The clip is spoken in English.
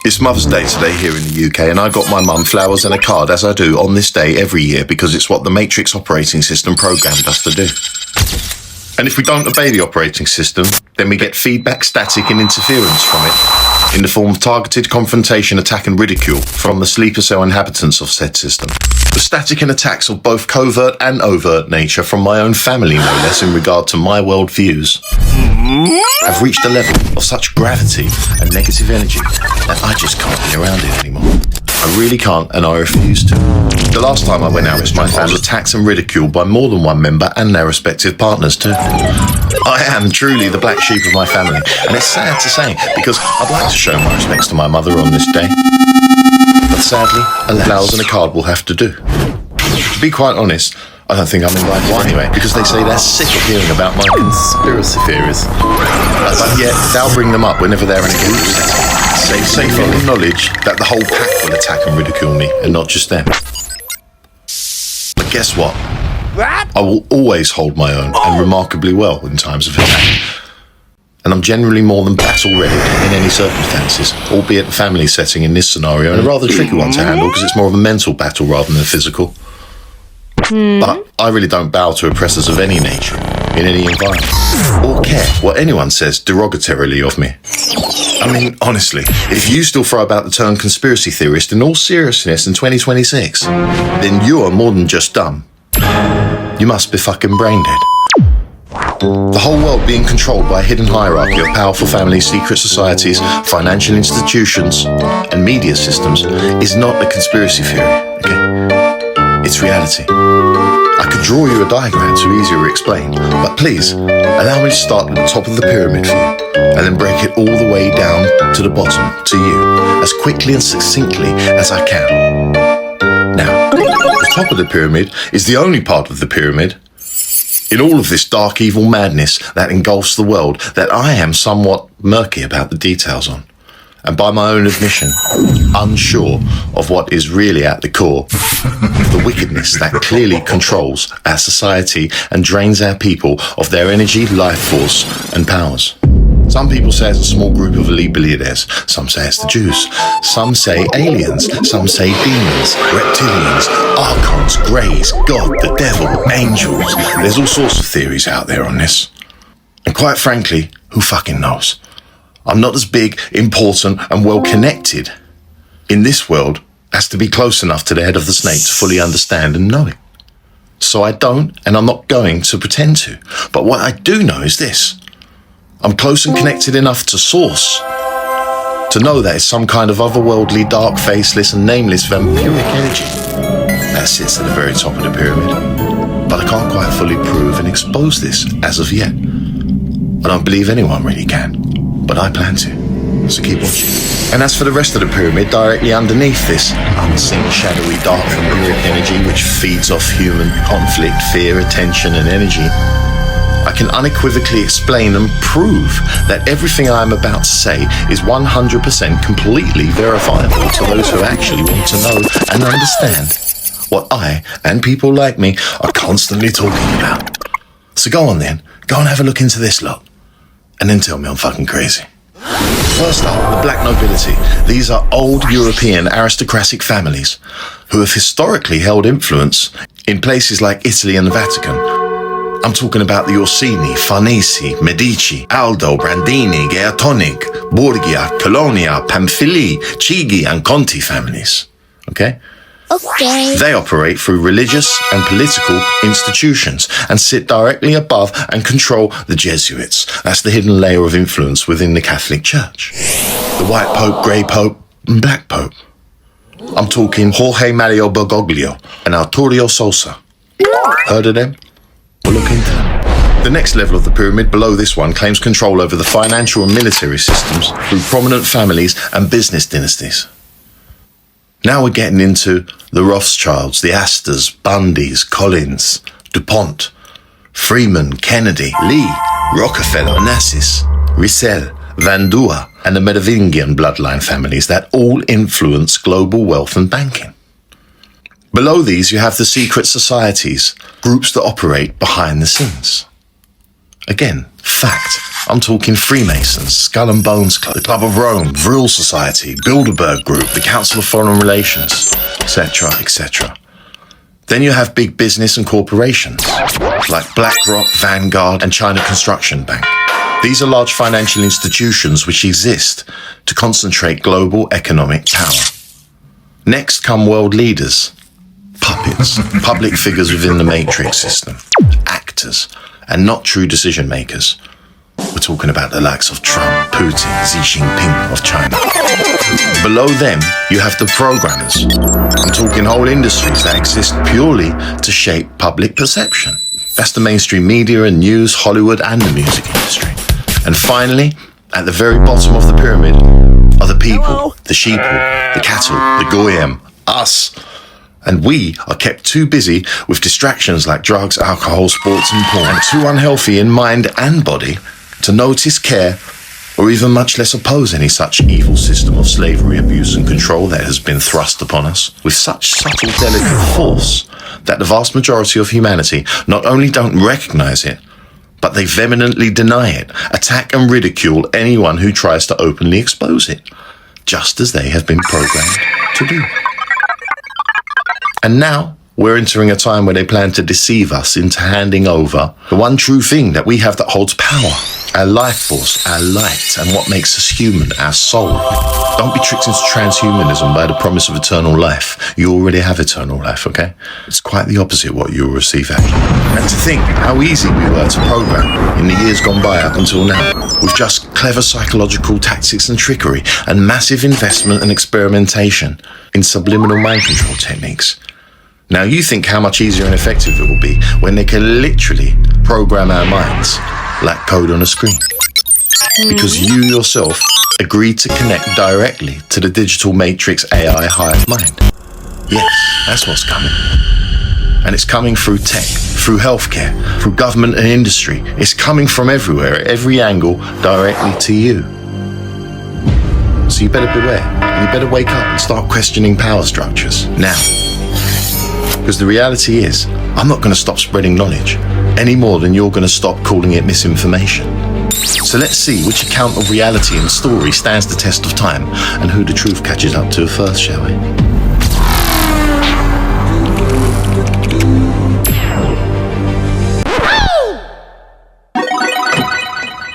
It's Mother's Day today here in the UK, and I got my mum flowers and a card, as I do on this day every year, because it's what the Matrix operating system programmed us to do. And if we don't obey the operating system, then we get feedback, static and interference from it in the form of targeted confrontation, attack and ridicule from the sleeper cell inhabitants of said system. The static and attacks of both covert and overt nature from my own family, no less, in regard to my world views, have reached a level of such gravity and negative energy that I just can't be around it anymore. I really can't, and I refuse to. The last time I went out with my family was attacked and ridiculed by more than one member and their respective partners too. I am truly the black sheep of my family, and it's sad to say, because I'd like to show my respects to my mother on this day. But sadly, flowers and a card will have to do. To be quite honest, I don't think I'm invited anyway, because they say they're sick of hearing about my conspiracy theories. But yet, they'll bring them up whenever they're in a group setting, safe in the knowledge that the whole pack will attack and ridicule me, and not just them. But guess what? I will always hold my own, and remarkably well, in times of attack. And I'm generally more than battle-ready in any circumstances, albeit the family setting in this scenario, and a rather tricky one to handle, because it's more of a mental battle rather than a physical. But I really don't bow to oppressors of any nature, in any environment, or care what anyone says derogatorily of me. I mean, honestly, if you still throw about the term conspiracy theorist in all seriousness in 2026, then you are more than just dumb. You must be fucking brain dead. The whole world being controlled by a hidden hierarchy of powerful families, secret societies, financial institutions, and media systems is not a conspiracy theory, okay? It's reality. I could draw you a diagram to easier explain, but please, allow me to start at the top of the pyramid for you, and then break it all the way down to the bottom, to you, as quickly and succinctly as I can. Now, the top of the pyramid is the only part of the pyramid in all of this dark, evil madness that engulfs the world that I am somewhat murky about the details on. And by my own admission, unsure of what is really at the core of the wickedness that clearly controls our society and drains our people of their energy, life force, and powers. Some people say it's a small group of elite billionaires. Some say it's the Jews. Some say aliens. Some say demons, reptilians, archons, greys, God, the devil, angels. There's all sorts of theories out there on this. And quite frankly, who fucking knows? I'm not as big, important, and well-connected in this world as to be close enough to the head of the snake to fully understand and know it. So I don't, and I'm not going to pretend to. But what I do know is this. I'm close and connected enough to source to know that it's some kind of otherworldly, dark, faceless, and nameless vampiric energy that sits at the very top of the pyramid. But I can't quite fully prove and expose this as of yet. I don't believe anyone really can, but I plan to. So keep watching. And as for the rest of the pyramid, directly underneath this unseen, shadowy, dark vampiric energy which feeds off human conflict, fear, attention, and energy, I can unequivocally explain and prove that everything I am about to say is 100% completely verifiable to those who actually want to know and understand what I, and people like me, are constantly talking about. So go on then, go and have a look into this lot, and then tell me I'm fucking crazy. First up, the black nobility. These are old European aristocratic families who have historically held influence in places like Italy and the Vatican. I'm talking about the Orsini, Farnese, Medici, Aldo, Brandini, Gaetonic, Borgia, Colonia, Pamphili, Chigi, and Conti families. Okay? Okay. They operate through religious and political institutions and sit directly above and control the Jesuits. That's the hidden layer of influence within the Catholic Church. The White Pope, Grey Pope, and Black Pope. I'm talking Jorge Mario Bergoglio and Arturo Sosa. Heard of them? We'll look into them. The next level of the pyramid, below this one, claims control over the financial and military systems through prominent families and business dynasties. Now we're getting into the Rothschilds, the Astors, Bundys, Collins, DuPont, Freeman, Kennedy, Lee, Rockefeller, Onassis, Rizal, Van Dua, and the Merovingian bloodline families that all influence global wealth and banking. Below these, you have the secret societies, groups that operate behind the scenes. Again, fact. I'm talking Freemasons, Skull and Bones Club, the Club of Rome, Vril Society, Bilderberg Group, the Council of Foreign Relations, etc., etc. Then you have big business and corporations, like BlackRock, Vanguard, and China Construction Bank. These are large financial institutions which exist to concentrate global economic power. Next come world leaders, puppets, public figures within the matrix system, actors, and not true decision makers. We're talking about the likes of Trump, Putin, Xi Jinping of China. Below them, you have the programmers. I'm talking whole industries that exist purely to shape public perception. That's the mainstream media and news, Hollywood, and the music industry. And finally, at the very bottom of the pyramid are the people, the sheeple, the cattle, the goyim, us. And we are kept too busy with distractions like drugs, alcohol, sports, and porn, and too unhealthy in mind and body to notice, care, or even much less oppose any such evil system of slavery, abuse, and control that has been thrust upon us with such subtle, delicate force that the vast majority of humanity not only don't recognize it, but they vehemently deny it, attack and ridicule anyone who tries to openly expose it, just as they have been programmed to do. And now, we're entering a time where they plan to deceive us into handing over the one true thing that we have that holds power, our life force, our light, and what makes us human, our soul. Don't be tricked into transhumanism by the promise of eternal life. You already have eternal life, okay? It's quite the opposite what you'll receive, actually. And to think how easy we were to program in the years gone by up until now, with just clever psychological tactics and trickery, and massive investment and experimentation in subliminal mind control techniques. Now you think how much easier and effective it will be when they can literally program our minds like code on a screen. Because you yourself agreed to connect directly to the digital matrix AI hive mind. Yes, that's what's coming. And it's coming through tech, through healthcare, through government and industry. It's coming from everywhere, at every angle, directly to you. So you better beware. And you better wake up and start questioning power structures now. Because the reality is, I'm not going to stop spreading knowledge any more than you're going to stop calling it misinformation. So let's see which account of reality and story stands the test of time and who the truth catches up to first, shall we?